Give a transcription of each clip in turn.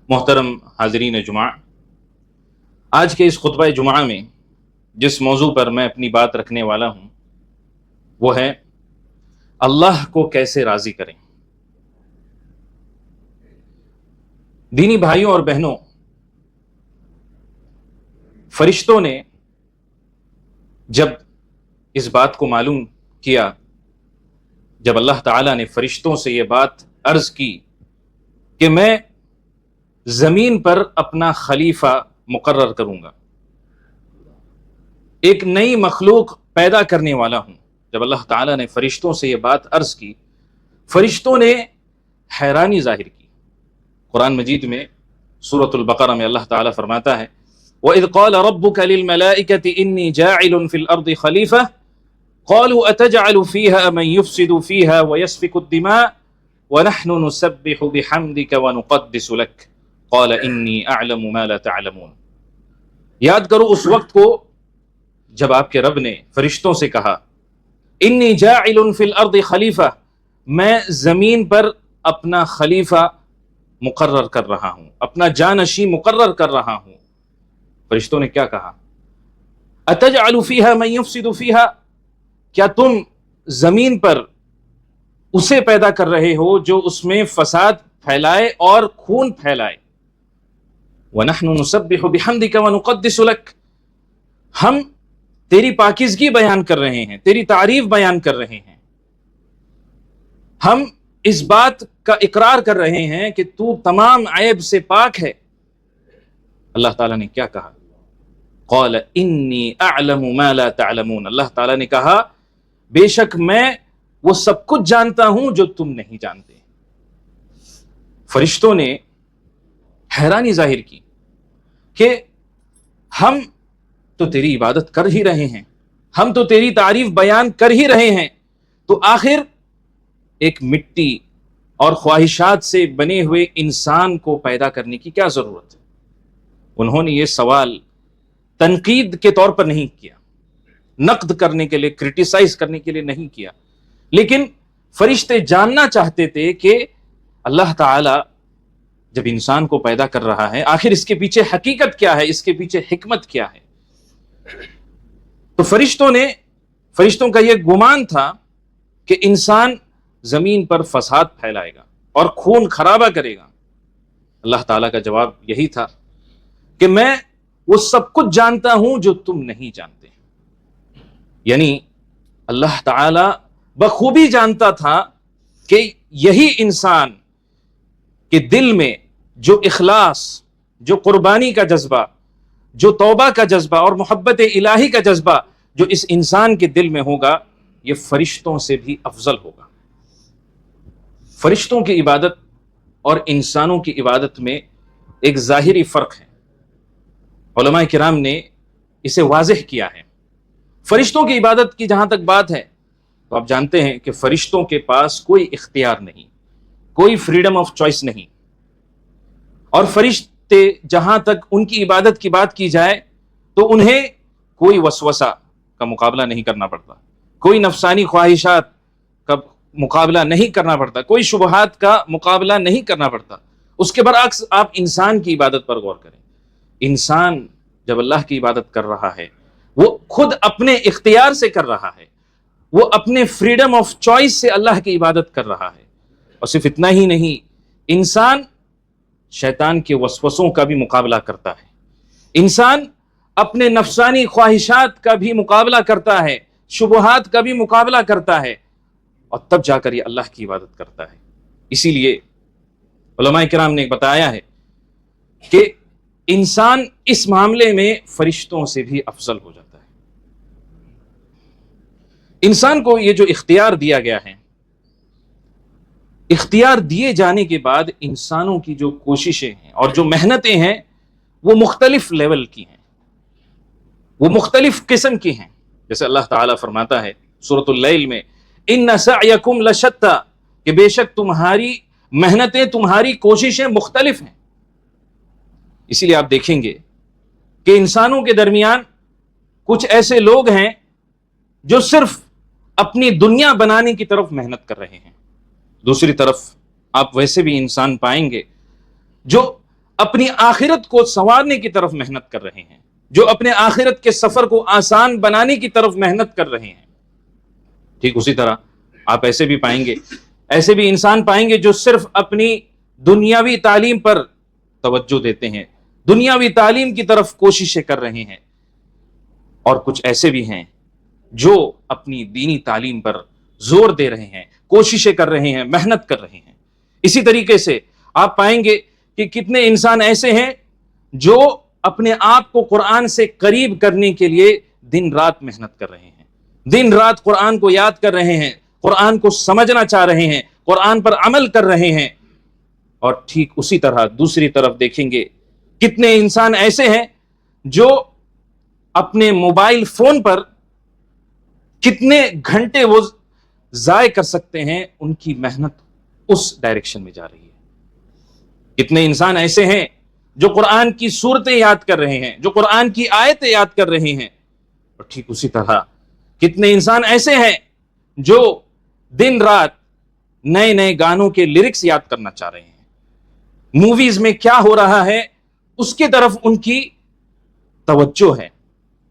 محترم حاضرین جمعہ، آج کے اس خطبہ جمعہ میں جس موضوع پر میں اپنی بات رکھنے والا ہوں وہ ہے اللہ کو کیسے راضی کریں۔ دینی بھائیوں اور بہنوں، فرشتوں نے جب اس بات کو معلوم کیا، جب اللہ تعالیٰ نے فرشتوں سے یہ بات عرض کی کہ میں زمین پر اپنا خلیفہ مقرر کروں گا، ایک نئی مخلوق پیدا کرنے والا ہوں، جب اللہ تعالیٰ نے فرشتوں سے یہ بات عرض کی، فرشتوں نے حیرانی ظاہر کی۔ قرآن مجید میں سورۃ البقرہ میں اللہ تعالیٰ فرماتا ہے وَإِذْ قَالَ رَبُّكَ لِلْمَلَائِكَةِ إِنِّي جَاعِلٌ فِي الْأَرْضِ خَلِيفَةً قَالُوا أَتَجْعَلُ فِيهَا مَن يُفْسِدُ فِيهَا وَيَسْفِكُ الدِّمَاءَ وَنَحْنُ نُسَبِّحُ بِحَمْدِكَ وَنُقَدِّسُ لَكَ قَالَ إِنِّي أَعْلَمُ مَا لَا تَعْلَمُونَ۔ یاد کرو اس وقت کو جب آپ کے رب نے فرشتوں سے کہا انی جاعل فی الارض خلیفہ، میں زمین پر اپنا خلیفہ مقرر کر رہا ہوں، اپنا جانشی مقرر کر رہا ہوں۔ فرشتوں نے کیا کہا؟ اتجعل فیہا من یفسد فیہا، کیا تم زمین پر اسے پیدا کر رہے ہو جو اس میں فساد پھیلائے اور خون پھیلائے؟ وَنَحْنُ نُسَبِّحُ بِحَمْدِكَ وَنُقَدِّسُ لَكَ، ہم تیری پاکیزگی بیان کر رہے ہیں، تیری تعریف بیان کر رہے ہیں، ہم اس بات کا اقرار کر رہے ہیں کہ تو تمام عیب سے پاک ہے۔ اللہ تعالیٰ نے کیا کہا؟ قال انی اعلم ما لا تعلمون، اللہ تعالیٰ نے کہا بے شک میں وہ سب کچھ جانتا ہوں جو تم نہیں جانتے۔ فرشتوں نے حیرانی ظاہر کی کہ ہم تو تیری عبادت کر ہی رہے ہیں، ہم تو تیری تعریف بیان کر ہی رہے ہیں، تو آخر ایک مٹی اور خواہشات سے بنے ہوئے انسان کو پیدا کرنے کی کیا ضرورت ہے؟ انہوں نے یہ سوال تنقید کے طور پر نہیں کیا، نقد کرنے کے لیے، کرٹیسائز کرنے کے لیے نہیں کیا، لیکن فرشتے جاننا چاہتے تھے کہ اللہ تعالی جب انسان کو پیدا کر رہا ہے آخر اس کے پیچھے حقیقت کیا ہے، اس کے پیچھے حکمت کیا ہے۔ تو فرشتوں کا یہ گمان تھا کہ انسان زمین پر فساد پھیلائے گا اور خون خرابہ کرے گا۔ اللہ تعالیٰ کا جواب یہی تھا کہ میں وہ سب کچھ جانتا ہوں جو تم نہیں جانتے۔ یعنی اللہ تعالیٰ بخوبی جانتا تھا کہ یہی انسان کے دل میں جو اخلاص، جو قربانی کا جذبہ، جو توبہ کا جذبہ اور محبت الہی کا جذبہ جو اس انسان کے دل میں ہوگا، یہ فرشتوں سے بھی افضل ہوگا۔ فرشتوں کی عبادت اور انسانوں کی عبادت میں ایک ظاہری فرق ہے، علماء کرام نے اسے واضح کیا ہے۔ فرشتوں کی عبادت کی جہاں تک بات ہے تو آپ جانتے ہیں کہ فرشتوں کے پاس کوئی اختیار نہیں، کوئی فریڈم آف چوائس نہیں، اور فرشتے جہاں تک ان کی عبادت کی بات کی جائے تو انہیں کوئی وسوسہ کا مقابلہ نہیں کرنا پڑتا، کوئی نفسانی خواہشات کا مقابلہ نہیں کرنا پڑتا، کوئی شبہات کا مقابلہ نہیں کرنا پڑتا۔ اس کے برعکس آپ انسان کی عبادت پر غور کریں۔ انسان جب اللہ کی عبادت کر رہا ہے وہ خود اپنے اختیار سے کر رہا ہے، وہ اپنے فریڈم آف چوائس سے اللہ کی عبادت کر رہا ہے۔ اور صرف اتنا ہی نہیں، انسان شیطان کے وسوسوں کا بھی مقابلہ کرتا ہے، انسان اپنے نفسانی خواہشات کا بھی مقابلہ کرتا ہے، شبہات کا بھی مقابلہ کرتا ہے، اور تب جا کر یہ اللہ کی عبادت کرتا ہے۔ اسی لیے علماء کرام نے بتایا ہے کہ انسان اس معاملے میں فرشتوں سے بھی افضل ہو جاتا ہے۔ انسان کو یہ جو اختیار دیا گیا ہے، اختیار دیے جانے کے بعد انسانوں کی جو کوششیں ہیں اور جو محنتیں ہیں وہ مختلف لیول کی ہیں، وہ مختلف قسم کی ہیں۔ جیسے اللہ تعالیٰ فرماتا ہے سورۃ اللیل میں ان سعیکم لشتی، کہ بے شک تمہاری محنتیں، تمہاری کوششیں مختلف ہیں۔ اسی لیے آپ دیکھیں گے کہ انسانوں کے درمیان کچھ ایسے لوگ ہیں جو صرف اپنی دنیا بنانے کی طرف محنت کر رہے ہیں، دوسری طرف آپ ویسے بھی انسان پائیں گے جو اپنی آخرت کو سنوارنے کی طرف محنت کر رہے ہیں، جو اپنے آخرت کے سفر کو آسان بنانے کی طرف محنت کر رہے ہیں، ٹھیک اسی طرح آپ ایسے بھی پائیں گے، ایسے بھی انسان پائیں گے جو صرف اپنی دنیاوی تعلیم پر توجہ دیتے ہیں، دنیاوی تعلیم کی طرف کوششیں کر رہے ہیں، اور کچھ ایسے بھی ہیں جو اپنی دینی تعلیم پر زور دے رہے ہیں، کوششیں کر رہے ہیں، محنت کر رہے ہیں۔ اسی طریقے سے آپ پائیں گے کہ کتنے انسان ایسے ہیں جو اپنے آپ کو قرآن سے قریب کرنے کے لیے دن رات محنت کر رہے ہیں، دن رات قرآن کو یاد کر رہے ہیں، قرآن کو سمجھنا چاہ رہے ہیں، قرآن پر عمل کر رہے ہیں۔ اور ٹھیک اسی طرح دوسری طرف دیکھیں گے کتنے انسان ایسے ہیں جو اپنے موبائل فون پر کتنے گھنٹے وہ ضائع کر سکتے ہیں، ان کی محنت اس ڈائریکشن میں جا رہی ہے۔ کتنے انسان ایسے ہیں جو قرآن کی صورتیں یاد کر رہے ہیں، جو قرآن کی آیتیں یاد کر رہے ہیں، اور ٹھیک اسی طرح کتنے انسان ایسے ہیں جو دن رات نئے نئے گانوں کے لیرکس یاد کرنا چاہ رہے ہیں، موویز میں کیا ہو رہا ہے اس کی طرف ان کی توجہ ہے،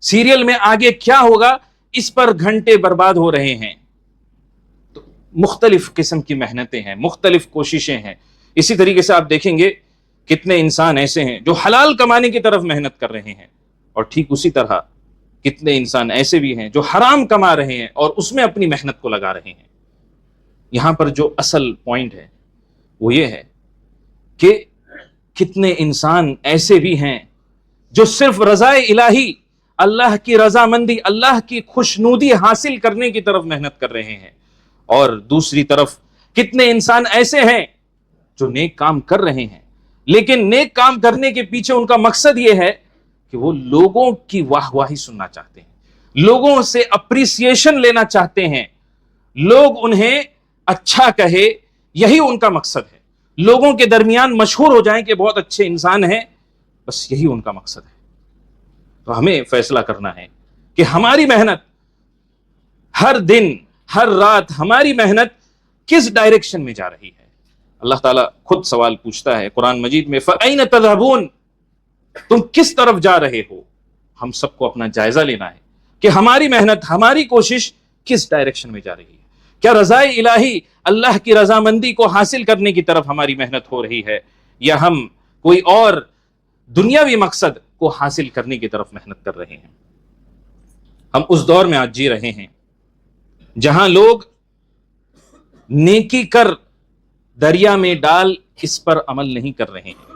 سیریل میں آگے کیا ہوگا اس پر گھنٹے برباد ہو رہے ہیں۔ تو مختلف قسم کی محنتیں ہیں، مختلف کوششیں ہیں۔ اسی طریقے سے آپ دیکھیں گے کتنے انسان ایسے ہیں جو حلال کمانے کی طرف محنت کر رہے ہیں، اور ٹھیک اسی طرح کتنے انسان ایسے بھی ہیں جو حرام کما رہے ہیں اور اس میں اپنی محنت کو لگا رہے ہیں۔ یہاں پر جو اصل پوائنٹ ہے وہ یہ ہے کہ کتنے انسان ایسے بھی ہیں جو صرف رضا الہی، اللہ کی رضامندی، اللہ کی خوشنودی حاصل کرنے کی طرف محنت کر رہے ہیں، اور دوسری طرف کتنے انسان ایسے ہیں جو نیک کام کر رہے ہیں، لیکن نیک کام کرنے کے پیچھے ان کا مقصد یہ ہے کہ وہ لوگوں کی واہ واہی سننا چاہتے ہیں، لوگوں سے اپریسیشن لینا چاہتے ہیں، لوگ انہیں اچھا کہے، یہی ان کا مقصد ہے، لوگوں کے درمیان مشہور ہو جائیں کہ بہت اچھے انسان ہیں، بس یہی ان کا مقصد ہے۔ تو ہمیں فیصلہ کرنا ہے کہ ہماری محنت ہر دن ہر رات، ہماری محنت کس ڈائریکشن میں جا رہی ہے۔ اللہ تعالیٰ خود سوال پوچھتا ہے قرآن مجید میں، فَأَيْنَ تَذْهَبُونَ، تم کس طرف جا رہے ہو؟ ہم سب کو اپنا جائزہ لینا ہے کہ ہماری محنت، ہماری کوشش کس ڈائریکشن میں جا رہی ہے۔ کیا رضا الہی، اللہ کی رضامندی کو حاصل کرنے کی طرف ہماری محنت ہو رہی ہے، یا ہم کوئی اور دنیاوی مقصد کو حاصل کرنے کی طرف محنت کر رہے ہیں۔ ہم اس دور میں آج جی رہے ہیں جہاں لوگ نیکی کر دریا میں ڈال اس پر عمل نہیں کر رہے ہیں۔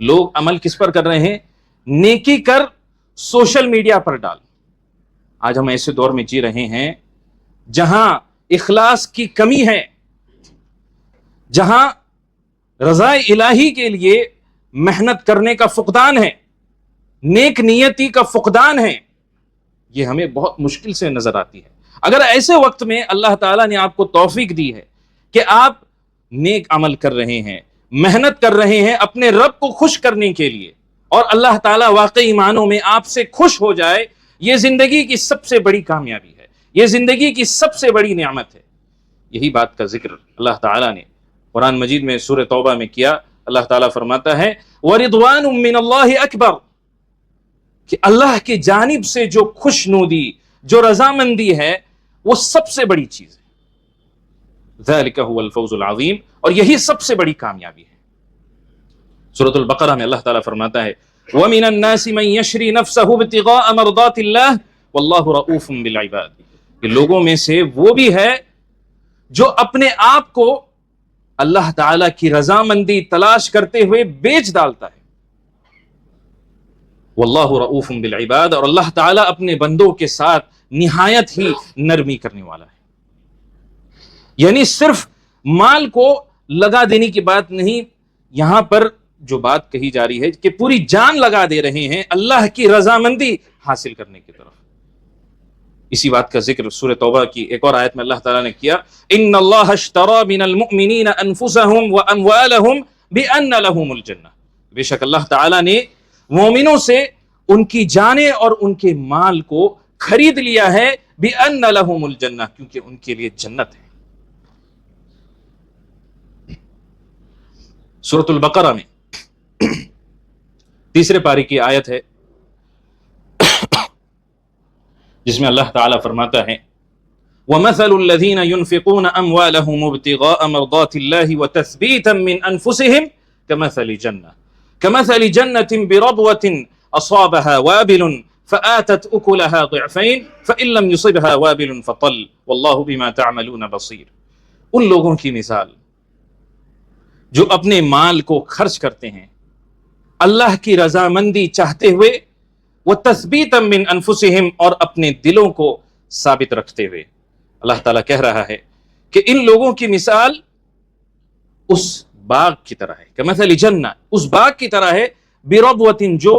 لوگ عمل کس پر کر رہے ہیں؟ نیکی کر سوشل میڈیا پر ڈال۔ آج ہم ایسے دور میں جی رہے ہیں جہاں اخلاص کی کمی ہے، جہاں رضا الہی کے لیے محنت کرنے کا فقدان ہے، نیک نیتی کا فقدان ہے۔ یہ ہمیں بہت مشکل سے نظر آتی ہے۔ اگر ایسے وقت میں اللہ تعالیٰ نے آپ کو توفیق دی ہے کہ آپ نیک عمل کر رہے ہیں، محنت کر رہے ہیں اپنے رب کو خوش کرنے کے لیے، اور اللہ تعالیٰ واقعی معنوں میں آپ سے خوش ہو جائے، یہ زندگی کی سب سے بڑی کامیابی ہے، یہ زندگی کی سب سے بڑی نعمت ہے۔ یہی بات کا ذکر اللہ تعالیٰ نے قرآن مجید میں سورہ توبہ میں کیا۔ اللہ تعالیٰ فرماتا ہے وَرِضْوَانٌ مِّنَ اللَّهِ أَكْبَرُ، کہ اللہ کی جانب سے جو خوشنودی، جو رضامندی ہے، وہ سب سے بڑی چیز ہے۔ ذَلِكَ هُوَ الْفَوْزُ الْعَظِيمُ، اور یہی سب سے بڑی کامیابی ہے۔ سورۃ البقرہ میں اللہ تعالیٰ فرماتا ہے وَمِنَ النَّاسِ مَن يَشْرِي نَفْسَهُ ابْتِغَاءَ مَرْضَاتِ اللَّهِ وَاللَّهُ رَءُوفٌ بِالْعِبَادِ، کہ لوگوں میں سے وہ بھی ہے جو اپنے آپ کو اللہ تعالیٰ کی رضامندی تلاش کرتے ہوئے بیچ ڈالتا ہے۔ واللہ رؤوف بالعباد، اور اللہ تعالیٰ اپنے بندوں کے ساتھ نہایت ہی نرمی کرنے والا ہے۔ یعنی صرف مال کو لگا دینے کی بات نہیں، یہاں پر جو بات کہی جا رہی ہے کہ پوری جان لگا دے رہے ہیں اللہ کی رضامندی حاصل کرنے کی طرف۔ اسی بات کا ذکر سورہ توبہ کی ایک اور آیت میں اللہ تعالیٰ نے کیا ان اللہ اشتری من المؤمنین انفسهم واموالهم بان لهم الجنہ، بے شک اللہ تعالیٰ نے مومنوں سے ان کی جانیں اور ان کے مال کو خرید لیا ہے، بان لهم الجنہ، کیونکہ ان کے لیے جنت ہے۔ سورۃ البقرہ میں تیسرے پارے کی آیت ہے جس میں اللہ تعالیٰ فرماتا ہے وَمَثَلُ الَّذِينَ يُنْفِقُونَ أَمْوَالَهُمْ ابْتِغَاءَ مَرْضَاتِ اللَّهِ وَتَثْبِيتًا مِّنْ أَنفُسِهِمْ كَمَثَلِ جَنَّةٍ بِرَبْوَةٍ أَصَابَهَا وَابِلٌ فَآتَتْ أُكُلَهَا ضِعْفَيْنِ فَإِن لَّمْ يُصِبْهَا وَابِلٌ فَطَلٌّ وَاللَّهُ بِمَا تَعْمَلُونَ بَصِيرٌ۔ ان لوگوں کی مثال جو اپنے مال کو خرچ کرتے ہیں اللہ کی رضامندی چاہتے ہوئے، وَتَثْبِيتًا مِّنْ أَنفُسِهِمْ اور اپنے دلوں کو ثابت رکھتے ہوئے۔ اللہ تعالیٰ کہہ رہا ہے کہ ان لوگوں کی مثال اس باغ کی طرح ہے، کمثل جنہ، اس باغ کی طرح ہے، بربوۃ، جو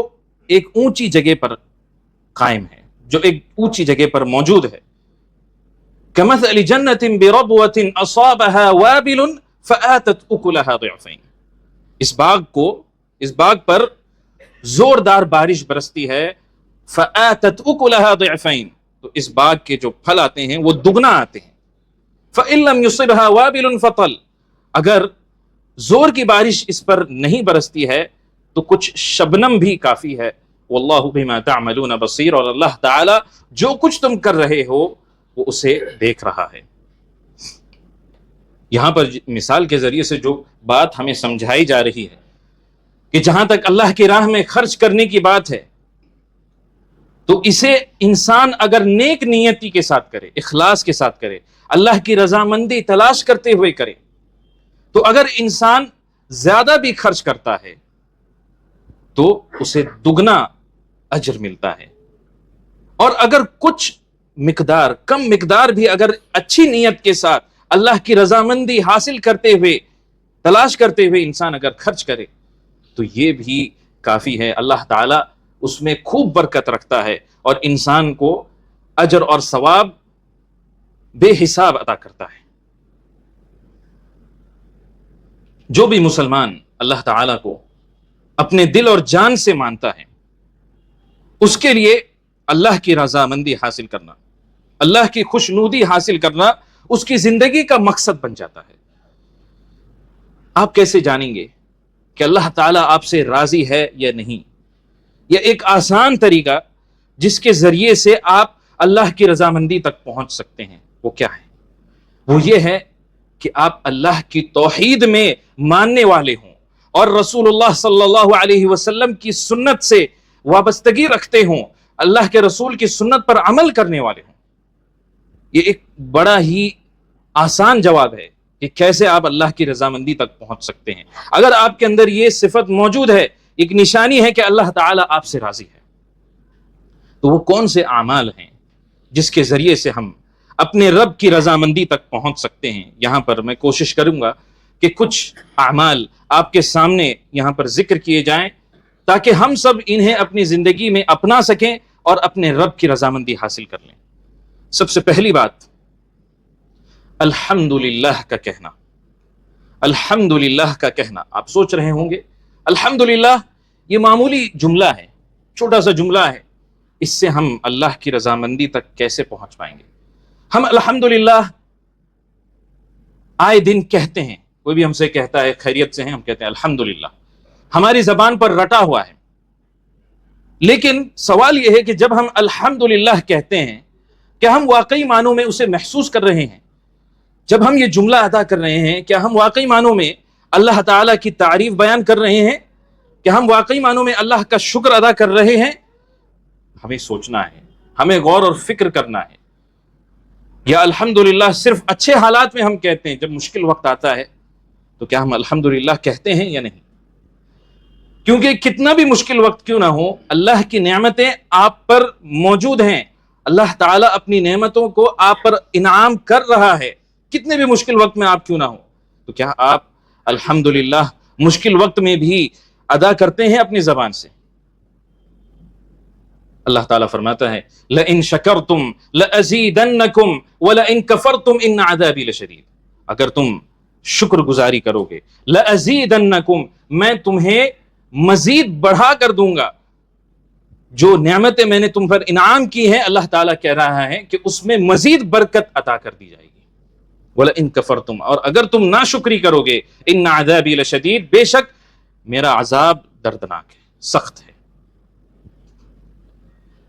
ایک اونچی جگہ پر قائم ہے، جو ایک اونچی جگہ پر موجود ہے، کمثل جنۃ بربوۃ اصابها وابل فآتت اکلها ضعفین۔ اس باغ پر زوردار بارش برستی ہے، فآتت اکلها ضعفین، تو اس باغ کے جو پھل آتے ہیں وہ دگنا آتے ہیں، فإن لم يصبها وابل فطل، اگر زور کی بارش اس پر نہیں برستی ہے تو کچھ شبنم بھی کافی ہے، واللہ بما تعملون بصیر، اور اللہ تعالی جو کچھ تم کر رہے ہو وہ اسے دیکھ رہا ہے۔ یہاں پر مثال کے ذریعے سے جو بات ہمیں سمجھائی جا رہی ہے کہ جہاں تک اللہ کی راہ میں خرچ کرنے کی بات ہے تو اسے انسان اگر نیک نیتی کے ساتھ کرے، اخلاص کے ساتھ کرے، اللہ کی رضامندی تلاش کرتے ہوئے کرے، تو اگر انسان زیادہ بھی خرچ کرتا ہے تو اسے دگنا اجر ملتا ہے، اور اگر کچھ مقدار، کم مقدار بھی اگر اچھی نیت کے ساتھ اللہ کی رضامندی حاصل کرتے ہوئے، تلاش کرتے ہوئے انسان اگر خرچ کرے تو یہ بھی کافی ہے، اللہ تعالیٰ اس میں خوب برکت رکھتا ہے اور انسان کو اجر اور ثواب بے حساب عطا کرتا ہے۔ جو بھی مسلمان اللہ تعالیٰ کو اپنے دل اور جان سے مانتا ہے، اس کے لیے اللہ کی رضامندی حاصل کرنا، اللہ کی خوشنودی حاصل کرنا اس کی زندگی کا مقصد بن جاتا ہے۔ آپ کیسے جانیں گے کہ اللہ تعالیٰ آپ سے راضی ہے یا نہیں؟ یہ ایک آسان طریقہ جس کے ذریعے سے آپ اللہ کی رضامندی تک پہنچ سکتے ہیں، وہ کیا ہے؟ وہ یہ ہے کہ آپ اللہ کی توحید میں ماننے والے ہوں اور رسول اللہ صلی اللہ علیہ وسلم کی سنت سے وابستگی رکھتے ہوں، اللہ کے رسول کی سنت پر عمل کرنے والے ہوں۔ یہ ایک بڑا ہی آسان جواب ہے کہ کیسے آپ اللہ کی رضامندی تک پہنچ سکتے ہیں۔ اگر آپ کے اندر یہ صفت موجود ہے، ایک نشانی ہے کہ اللہ تعالیٰ آپ سے راضی ہے، تو وہ کون سے اعمال ہیں جس کے ذریعے سے ہم اپنے رب کی رضامندی تک پہنچ سکتے ہیں؟ یہاں پر میں کوشش کروں گا کہ کچھ اعمال آپ کے سامنے یہاں پر ذکر کیے جائیں تاکہ ہم سب انہیں اپنی زندگی میں اپنا سکیں اور اپنے رب کی رضامندی حاصل کر لیں۔ سب سے پہلی بات، الحمدللہ کا کہنا۔ الحمدللہ کا کہنا، آپ سوچ رہے ہوں گے الحمدللہ یہ معمولی جملہ ہے، چھوٹا سا جملہ ہے، اس سے ہم اللہ کی رضامندی تک کیسے پہنچ پائیں گے؟ ہم الحمدللہ آئے دن کہتے ہیں، کوئی بھی ہم سے کہتا ہے خیریت سے ہیں، ہم کہتے ہیں الحمدللہ، ہماری زبان پر رٹا ہوا ہے۔ لیکن سوال یہ ہے کہ جب ہم الحمدللہ کہتے ہیں، کیا ہم واقعی معنوں میں اسے محسوس کر رہے ہیں؟ جب ہم یہ جملہ ادا کر رہے ہیں، کیا ہم واقعی معنوں میں اللہ تعالیٰ کی تعریف بیان کر رہے ہیں؟ کیا ہم واقعی معنوں میں اللہ کا شکر ادا کر رہے ہیں؟ ہمیں سوچنا ہے، ہمیں غور اور فکر کرنا ہے۔ یا الحمدللہ صرف اچھے حالات میں ہم کہتے ہیں، جب مشکل وقت آتا ہے تو کیا ہم الحمدللہ کہتے ہیں یا نہیں؟ کیونکہ کتنا بھی مشکل وقت کیوں نہ ہو، اللہ کی نعمتیں آپ پر موجود ہیں، اللہ تعالیٰ اپنی نعمتوں کو آپ پر انعام کر رہا ہے، کتنے بھی مشکل وقت میں آپ کیوں نہ ہو، تو کیا آپ الحمدللہ مشکل وقت میں بھی ادا کرتے ہیں اپنی زبان سے؟ اللہ تعالیٰ فرماتا ہے لَإِن شَكَرْتُمْ لَأَزِيدَنَّكُمْ وَلَإِن كَفَرْتُمْ إِنَّ عَذَابِي لَشَدِيدٌ، اگر تم شکر گزاری کرو گے، لَأَزِيدَنَّكُمْ، میں تمہیں مزید بڑھا کر دوں گا۔ جو نعمتیں میں نے تم پر انعام کی ہیں، اللہ تعالیٰ کہہ رہا ہے کہ اس میں مزید برکت عطا کر دی جائے گی۔ وَلَئِن كَفَرْتُمْ، اور اگر تم ناشکری کرو گے، إِنَّ عَذَابِي لَشَدِيدٌ، بے شک میرا عذاب دردناک ہے۔ سخت ہے۔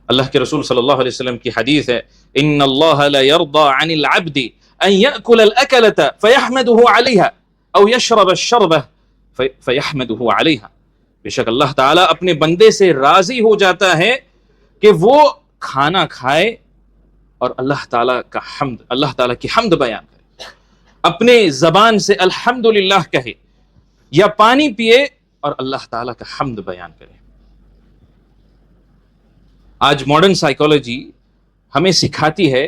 اللہ کے رسول صلی اللہ علیہ وسلم کی حدیث ہے، ان اللہ لا یرضى عن العبد ان یأکل الاکلة فیحمده علیہا او یشرب الشربة فیحمده علیہا، بے شک اللہ تعالیٰ اپنے بندے سے راضی ہو جاتا ہے کہ وہ کھانا کھائے اور اللہ تعالیٰ کی حمد بیان کرے، اپنے زبان سے الحمدللہ کہے، یا پانی پیے اور اللہ تعالیٰ کا حمد بیان کرے۔ آج ماڈرن سائیکالوجی ہمیں سکھاتی ہے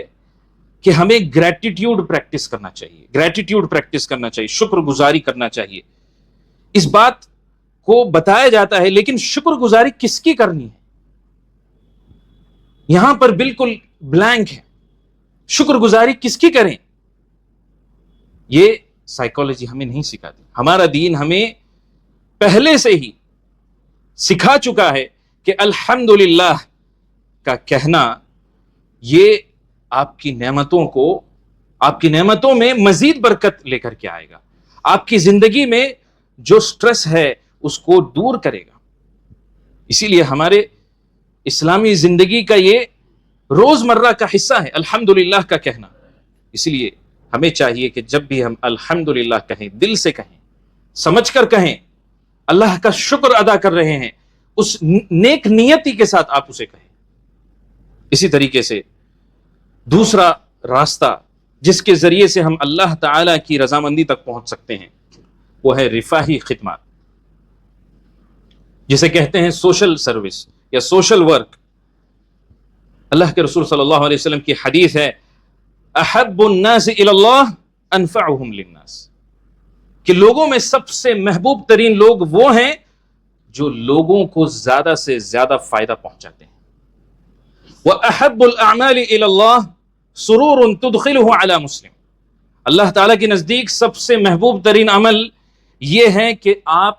کہ ہمیں گریٹیٹیوڈ پریکٹس کرنا چاہیے، شکر گزاری کرنا چاہیے۔ اس بات کو بتایا جاتا ہے، لیکن شکر گزاری کس کی کرنی ہے؟ یہاں پر بالکل بلینک ہے، شکر گزاری کس کی کریں؟ یہ سائیکالوجی ہمیں نہیں سکھاتی۔ ہمارا دین ہمیں پہلے سے ہی سکھا چکا ہے کہ الحمدللہ کا کہنا یہ آپ کی نعمتوں میں مزید برکت لے کر کے آئے گا، آپ کی زندگی میں جو سٹریس ہے اس کو دور کرے گا۔ اسی لیے ہمارے اسلامی زندگی کا یہ روزمرہ کا حصہ ہے الحمدللہ کا کہنا۔ اسی لیے ہمیں چاہیے کہ جب بھی ہم الحمدللہ کہیں، دل سے کہیں، سمجھ کر کہیں، اللہ کا شکر ادا کر رہے ہیں، اس نیک نیتی کے ساتھ آپ اسے کہیں۔ اسی طریقے سے دوسرا راستہ جس کے ذریعے سے ہم اللہ تعالی کی رضامندی تک پہنچ سکتے ہیں وہ ہے رفاہی خدمات، جسے کہتے ہیں سوشل سروس یا سوشل ورک۔ اللہ کے رسول صلی اللہ علیہ وسلم کی حدیث ہے، احب الناس الی اللہ انفعهم للناس، کہ لوگوں میں سب سے محبوب ترین لوگ وہ ہیں جو لوگوں کو زیادہ سے زیادہ فائدہ پہنچاتے ہیں۔ وَأَحَبُّ الْأَعْمَالِ إِلَى اللَّهِ سُرُورٌ تُدْخِلُهُ عَلَى مسلم، اللہ تعالیٰ کے نزدیک سب سے محبوب ترین عمل یہ ہے کہ آپ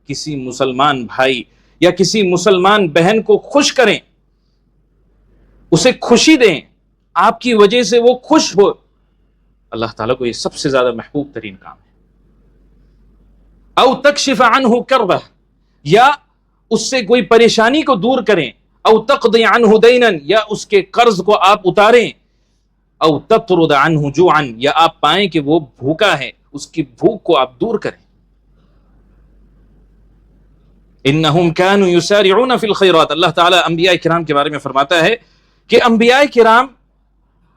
کسی مسلمان بھائی یا کسی مسلمان بہن کو خوش کریں، اسے خوشی دیں، آپ کی وجہ سے وہ خوش ہو۔ اللہ تعالیٰ کو یہ سب سے زیادہ محبوب ترین کام ہے۔ او تکشف عنہ کربہ، یا اس سے کوئی پریشانی کو دور کریں، او تقضی عنہ دینا، یا اس کے قرض کو آپ اتاریں، او تطرد عنہ جوعا، یا آپ پائیں کہ وہ بھوکا ہے، اس کی بھوک کو آپ دور کریں۔ انہم کانوا یسارعون فی الخیرات، اللہ تعالیٰ انبیاء کرام کے بارے میں فرماتا ہے کہ انبیاء کرام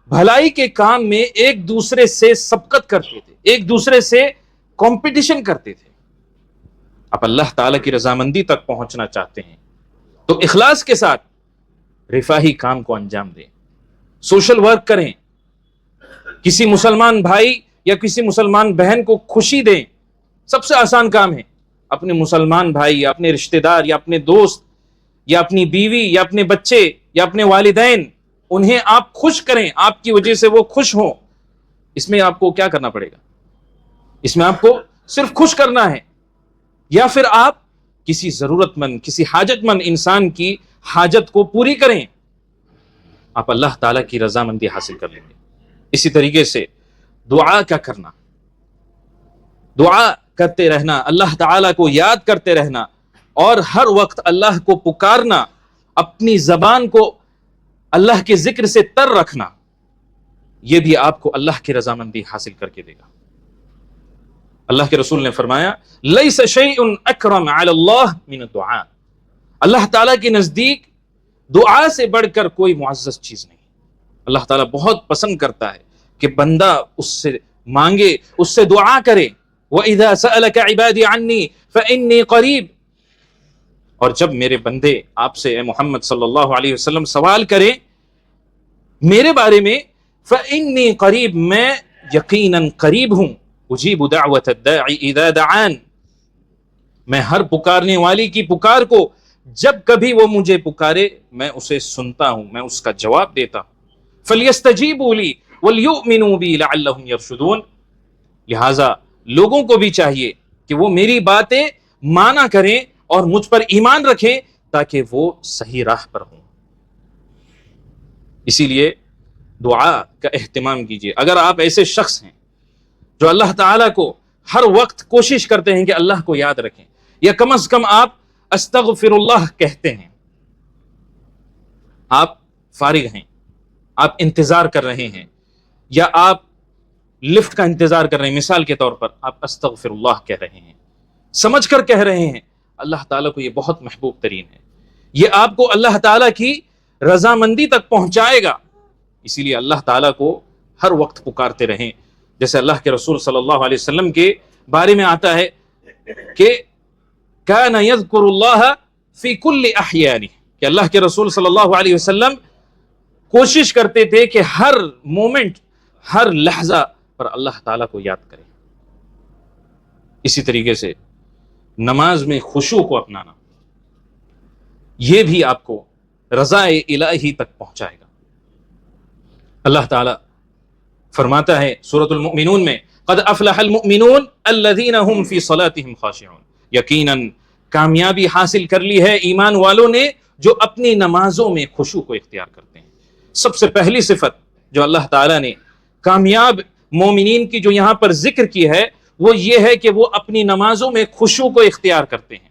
بھلائی کے کام میں ایک دوسرے سے سبقت کرتے تھے، ایک دوسرے سے کمپٹیشن کرتے تھے۔ آپ اللہ تعالیٰ کی رضامندی تک پہنچنا چاہتے ہیں تو اخلاص کے ساتھ رفاہی کام کو انجام دیں، سوشل ورک کریں، کسی مسلمان بھائی یا کسی مسلمان بہن کو خوشی دیں۔ سب سے آسان کام ہے، اپنے مسلمان بھائی یا اپنے رشتہ دار یا اپنے دوست یا اپنی بیوی یا اپنے بچے یا اپنے والدین، انہیں آپ خوش کریں، آپ کی وجہ سے وہ خوش ہوں۔ اس میں آپ کو کیا کرنا پڑے گا؟ اس میں آپ کو صرف خوش کرنا ہے، یا پھر آپ کسی ضرورت مند، کسی حاجت مند انسان کی حاجت کو پوری کریں، آپ اللہ تعالیٰ کی رضامندی حاصل کر لیں گے۔ اسی طریقے سے دعا کا کرنا، دعا کرتے رہنا، اللہ تعالیٰ کو یاد کرتے رہنا اور ہر وقت اللہ کو پکارنا، اپنی زبان کو اللہ کے ذکر سے تر رکھنا، یہ بھی آپ کو اللہ کی رضامندی حاصل کر کے دے گا۔ اللہ کے رسول نے فرمایا، لیس شیء اکرم علی اللہ من الدعاء، اللہ تعالیٰ کے نزدیک دعا سے بڑھ کر کوئی معزز چیز نہیں۔ اللہ تعالیٰ بہت پسند کرتا ہے کہ بندہ اس سے مانگے، اس سے دعا کرے۔ وَإِذَا سَأَلَكَ عِبَادِي عَنِّي فَإِنِّي قَرِيب، اور جب میرے بندے آپ سے اے محمد صلی اللہ علیہ وسلم سوال کریں میرے بارے میں، فَإِنِّي قَرِيب، میں یقیناً قریب ہوں، اجیب دعوت الداعی اذا دعان، میں ہر پکارنے والی کی پکار کو جب کبھی وہ مجھے پکارے میں اسے سنتا ہوں، میں اس کا جواب دیتا ہوں۔ فَلْيَسْتَجِيبُوا لِي وَلْيُؤْمِنُوا بِي لَعَلَّهُمْ يَرْشُدُونَ، لہٰذا لوگوں کو بھی چاہیے کہ وہ میری باتیں مانا کریں اور مجھ پر ایمان رکھیں تاکہ وہ صحیح راہ پر ہوں۔ اسی لیے دعا کا اہتمام کیجیے۔ اگر آپ ایسے شخص ہیں جو اللہ تعالیٰ کو ہر وقت کوشش کرتے ہیں کہ اللہ کو یاد رکھیں، یا کم از کم آپ استغفر اللہ کہتے ہیں، آپ فارغ ہیں، آپ انتظار کر رہے ہیں، یا آپ لفٹ کا انتظار کر رہے ہیں، مثال کے طور پر آپ استغفر اللہ کہہ رہے ہیں، سمجھ کر کہہ رہے ہیں، اللہ تعالیٰ کو یہ بہت محبوب ترین ہے، یہ آپ کو اللہ تعالیٰ کی رضامندی تک پہنچائے گا. اسی لیے اللہ تعالیٰ کو ہر وقت پکارتے رہیں. جیسے اللہ کے رسول صلی اللہ علیہ وسلم کے بارے میں آتا ہے کہ کان یذکر اللہ فی کل احیانہ، کہ اللہ کے رسول صلی اللہ علیہ وسلم کوشش کرتے تھے کہ ہر مومنٹ، ہر لحظہ پر اللہ تعالیٰ کو یاد کریں. اسی طریقے سے نماز میں خشوع کو اپنانا، یہ بھی آپ کو رضا الہی تک پہنچائے گا. اللہ تعالیٰ فرماتا ہے سورۃ المؤمنون میں، قد افلح المؤمنون الذین هم فی صلاتهم خاشعون، یقیناً کامیابی حاصل کر لی ہے ایمان والوں نے جو اپنی نمازوں میں خشوع کو اختیار کرتے ہیں. سب سے پہلی صفت جو اللہ تعالیٰ نے کامیاب مومنین کی جو یہاں پر ذکر کی ہے وہ یہ ہے کہ وہ اپنی نمازوں میں خشوع کو اختیار کرتے ہیں.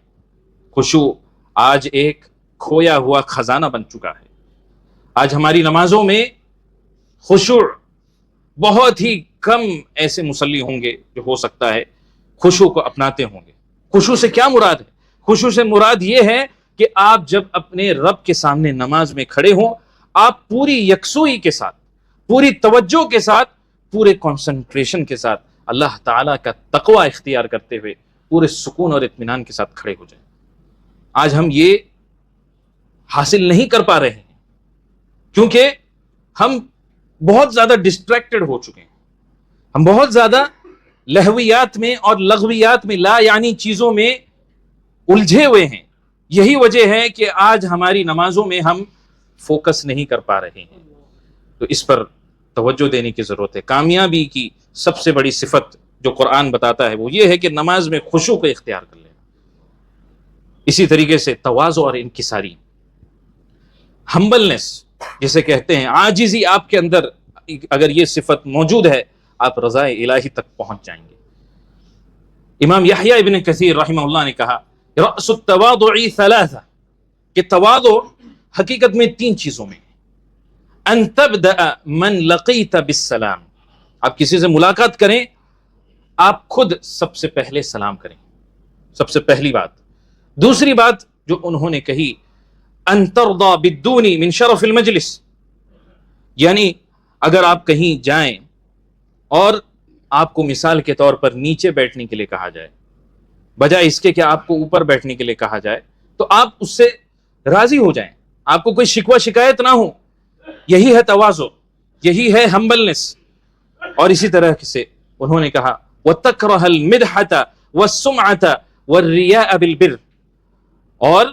خشوع آج ایک کھویا ہوا خزانہ بن چکا ہے. آج ہماری نمازوں میں خشوع، بہت ہی کم ایسے مصلی ہوں گے جو ہو سکتا ہے خشوع کو اپناتے ہوں گے. خشوع سے کیا مراد ہے؟ خشوع سے مراد یہ ہے کہ آپ جب اپنے رب کے سامنے نماز میں کھڑے ہوں، آپ پوری یکسوئی کے ساتھ، پوری توجہ کے ساتھ، پورے کنسنٹریشن کے ساتھ اللہ تعالیٰ کا تقوی اختیار کرتے ہوئے پورے سکون اور اطمینان کے ساتھ کھڑے ہو جائیں. آج ہم یہ حاصل نہیں کر پا رہے ہیں کیونکہ ہم بہت زیادہ ڈسٹریکٹڈ ہو چکے ہیں. ہم بہت زیادہ لہویات میں اور لغویات میں، لا یعنی چیزوں میں الجھے ہوئے ہیں. یہی وجہ ہے کہ آج ہماری نمازوں میں ہم فوکس نہیں کر پا رہے ہیں. تو اس پر توجہ دینے کی ضرورت ہے. کامیابی کی سب سے بڑی صفت جو قرآن بتاتا ہے وہ یہ ہے کہ نماز میں خشوع کو اختیار کر لینا. اسی طریقے سے تواضع اور انکساری، ہمبلنس جسے کہتے ہیں، عاجزی، آپ کے اندر اگر یہ صفت موجود ہے آپ رضا الہی تک پہنچ جائیں گے. امام یحییٰ ابن کثیر رحمہ اللہ نے کہا رأس التواضع ثلاثہ، کہ تواضع حقیقت میں 3 چیزوں میں ہے. ان تبدأ من لقیت بالسلام، آپ کسی سے ملاقات کریں، آپ خود سب سے پہلے سلام کریں، سب سے پہلی بات. دوسری بات جو انہوں نے کہی، ان ترضى بالدون من شرف المجلس، یعنی اگر آپ کہیں جائیں اور آپ کو مثال کے طور پر نیچے بیٹھنے کے لیے کہا جائے بجائے اس کے کہ آپ کو اوپر بیٹھنے کے لیے کہا جائے، تو آپ اس سے راضی ہو جائیں، آپ کو کوئی شکوہ شکایت نہ ہو. یہی ہے تواضع، یہی ہے ہمبلنس. اور اسی طرح سے انہوں نے کہا وَتَكْرَهَ الْمِدْحَةَ وَالسُّمْعَةَ وَالرِّيَاءَ بِالْبِرِّ، اور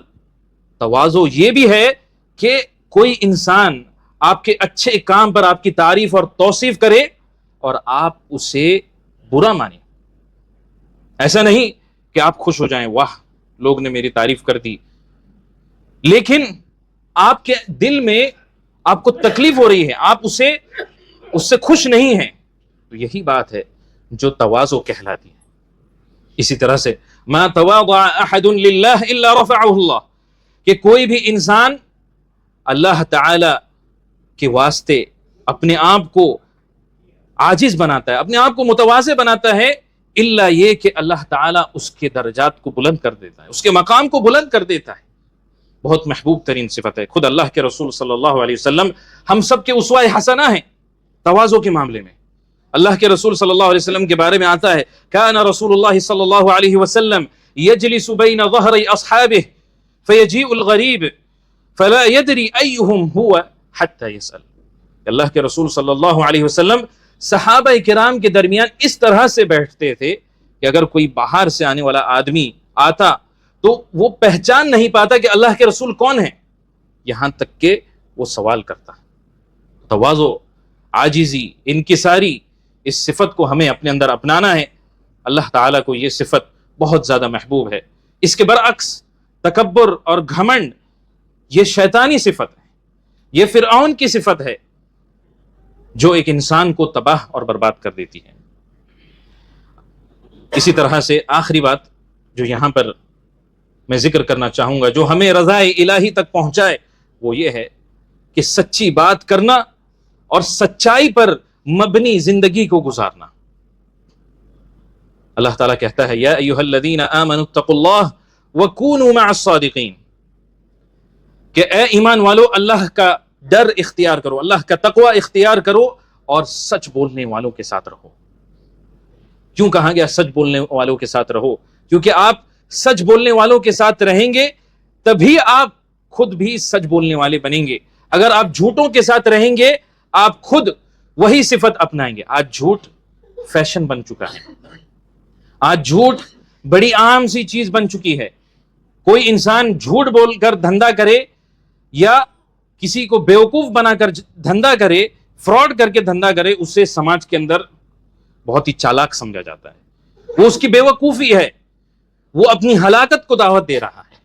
تواضع یہ بھی ہے کہ کوئی انسان آپ کے اچھے کام پر آپ کی تعریف اور توصیف کرے اور آپ اسے برا مانیں. ایسا نہیں کہ آپ خوش ہو جائیں، واہ لوگ نے میری تعریف کر دی، لیکن آپ کے دل میں آپ کو تکلیف ہو رہی ہے، آپ اس سے خوش نہیں ہیں. تو یہی بات ہے جو تواضع کہلاتی ہے. اسی طرح سے ما تواضع احد للہ الا رفعہ اللہ، کہ کوئی بھی انسان اللہ تعالی کے واسطے اپنے آپ کو عاجز بناتا ہے، اپنے آپ کو متواضع بناتا ہے، الا یہ کہ اللہ تعالیٰ اس کے درجات کو بلند کر دیتا ہے، اس کے مقام کو بلند کر دیتا ہے. بہت محبوب ترین صفت ہے. خود اللہ کے رسول صلی اللہ علیہ وسلم ہم سب کے اسوہ حسنہ ہیں تواضع کے معاملے میں. اللہ کے رسول صلی اللہ علیہ وسلم کے بارے میں آتا ہے کان رسول اللہ صلی اللہ علیہ وسلم یجلس بین ظہری اصحابہ فیجیء الغریب فلا یدری ایہم ہوا حتی یسأل. اللہ کے رسول صلی اللہ علیہ وسلم صحابہ کرام کے درمیان اس طرح سے بیٹھتے تھے کہ اگر کوئی باہر سے آنے والا آدمی آتا تو وہ پہچان نہیں پاتا کہ اللہ کے رسول کون ہیں، یہاں تک کہ وہ سوال کرتا. تواضع، عاجزی، انکساری، اس صفت کو ہمیں اپنے اندر اپنانا ہے. اللہ تعالیٰ کو یہ صفت بہت زیادہ محبوب ہے. اس کے برعکس تکبر اور گھمنڈ یہ شیطانی صفت ہے، یہ فرعون کی صفت ہے جو ایک انسان کو تباہ اور برباد کر دیتی ہے. اسی طرح سے آخری بات جو یہاں پر میں ذکر کرنا چاہوں گا جو ہمیں رضائے الہی تک پہنچائے، وہ یہ ہے کہ سچی بات کرنا اور سچائی پر مبنی زندگی کو گزارنا۔ اللہ تعالیٰ کہتا ہے یا ایھا الذین آمنوا اتقوا اللہ وکونوا مع الصادقین، کہ اے ایمان والو اللہ کا ڈر اختیار کرو، اللہ کا تقوی اختیار کرو اور سچ بولنے والوں کے ساتھ رہو۔ کیوں کہا گیا سچ بولنے والوں کے ساتھ رہو؟ کیونکہ آپ سچ بولنے والوں کے ساتھ رہیں گے تبھی آپ خود بھی سچ بولنے والے بنیں گے۔ اگر آپ جھوٹوں کے ساتھ رہیں گے آپ خود وہی صفت اپنائیں گے۔ آج جھوٹ فیشن بن چکا ہے، آج جھوٹ بڑی عام سی چیز بن چکی ہے۔ کوئی انسان جھوٹ بول کر دھندا کرے یا کسی کو بیوقوف بنا کر دھندا کرے، فراڈ کر کے دھندا کرے، اسے سماج کے اندر بہت ہی چالاک سمجھا جاتا ہے۔ وہ اس کی بیوقوفی ہے، وہ اپنی ہلاکت کو دعوت دے رہا ہے۔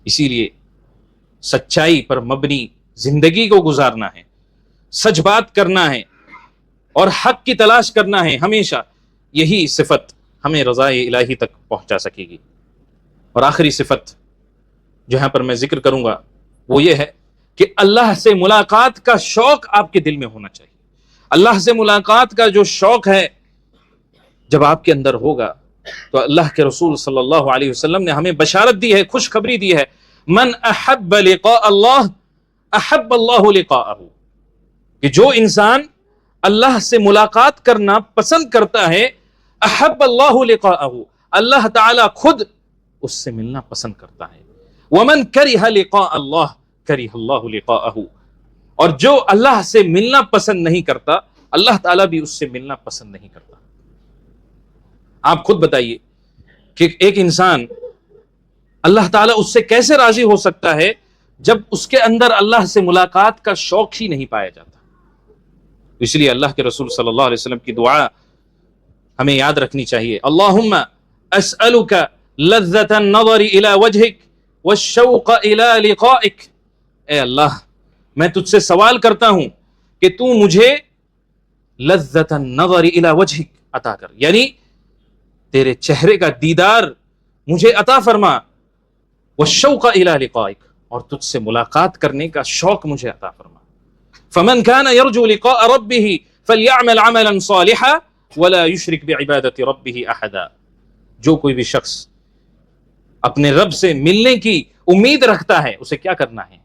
اسی لیے سچائی پر مبنی زندگی کو گزارنا ہے، سچ بات کرنا ہے اور حق کی تلاش کرنا ہے ہمیشہ۔ یہی صفت ہمیں رضائے الہی تک پہنچا سکے گی۔ اور آخری صفت جو یہاں پر میں ذکر کروں گا وہ یہ ہے کہ اللہ سے ملاقات کا شوق آپ کے دل میں ہونا چاہیے۔ اللہ سے ملاقات کا جو شوق ہے جب آپ کے اندر ہوگا تو اللہ کے رسول صلی اللہ علیہ وسلم نے ہمیں بشارت دی ہے، خوشخبری دی ہے، من احب لقاء اللہ احب اللہ لقاءہ، کہ جو انسان اللہ سے ملاقات کرنا پسند کرتا ہے احب اللہ لقاءہ، اللہ تعالی خود اس سے ملنا پسند کرتا ہے۔ ومن کرہ لقاء اللہ کرہ اللہ لقاءہ، اور جو اللہ سے ملنا پسند نہیں کرتا اللہ تعالیٰ بھی اس سے ملنا پسند نہیں کرتا۔ آپ خود بتائیے کہ ایک انسان اللہ تعالیٰ اس سے کیسے راضی ہو سکتا ہے جب اس کے اندر اللہ سے ملاقات کا شوق ہی نہیں پایا جاتا۔ اس لیے اللہ کے رسول صلی اللہ علیہ وسلم کی دعا ہمیں یاد رکھنی چاہیے، اللہم اسألک لذۃ النظر الی وجہک والشوق الی لقائک، اے اللہ میں تجھ سے سوال کرتا ہوں کہ تو مجھے لذۃ النظر الی وجہک عطا کر، یعنی تیرے چہرے کا دیدار مجھے عطا فرما، والشوق الی لقائک، اور تجھ سے ملاقات کرنے کا شوق مجھے عطا فرما۔ فمن كان يرجو لقاء ربه فليعمل عملا صالحا ولا يشرك بعبادة ربه احدا، جو کوئی بھی شخص اپنے رب سے ملنے کی امید رکھتا ہے اسے کیا کرنا ہے؟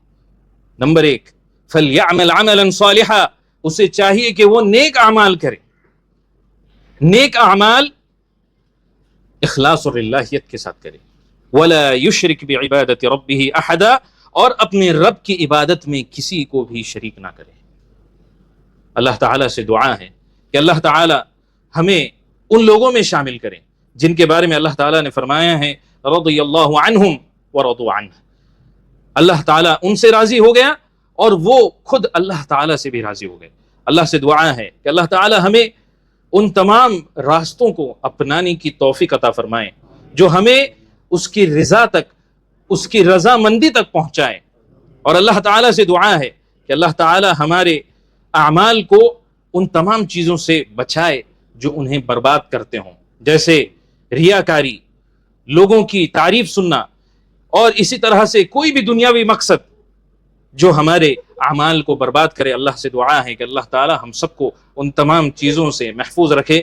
نمبر 1 فليعمل عملا صالحا، اسے چاہیے کہ وہ نیک اعمال کرے۔ نیک اعمال اخلاص اور للہیت کے ساتھ کرے، ولا يشرك بعبادة ربه احدا، اور اپنے رب کی عبادت میں کسی کو بھی شریک نہ کرے۔ اللہ تعالیٰ سے دعا ہے کہ اللہ تعالیٰ ہمیں ان لوگوں میں شامل کریں جن کے بارے میں اللہ تعالیٰ نے فرمایا ہے رضی اللہ عنہم ورضوا عنہ، اللہ تعالیٰ ان سے راضی ہو گیا اور وہ خود اللہ تعالیٰ سے بھی راضی ہو گئے۔ اللہ سے دعا ہے کہ اللہ تعالیٰ ہمیں ان تمام راستوں کو اپنانے کی توفیق عطا فرمائے جو ہمیں اس کی رضا تک، اس کی رضامندی تک پہنچائے۔ اور اللہ تعالیٰ سے دعا ہے کہ اللہ تعالیٰ ہمارے اعمال کو ان تمام چیزوں سے بچائے جو انہیں برباد کرتے ہوں، جیسے ریاکاری، لوگوں کی تعریف سننا، اور اسی طرح سے کوئی بھی دنیاوی مقصد جو ہمارے اعمال کو برباد کرے۔ اللہ سے دعا ہے کہ اللہ تعالیٰ ہم سب کو ان تمام چیزوں سے محفوظ رکھے۔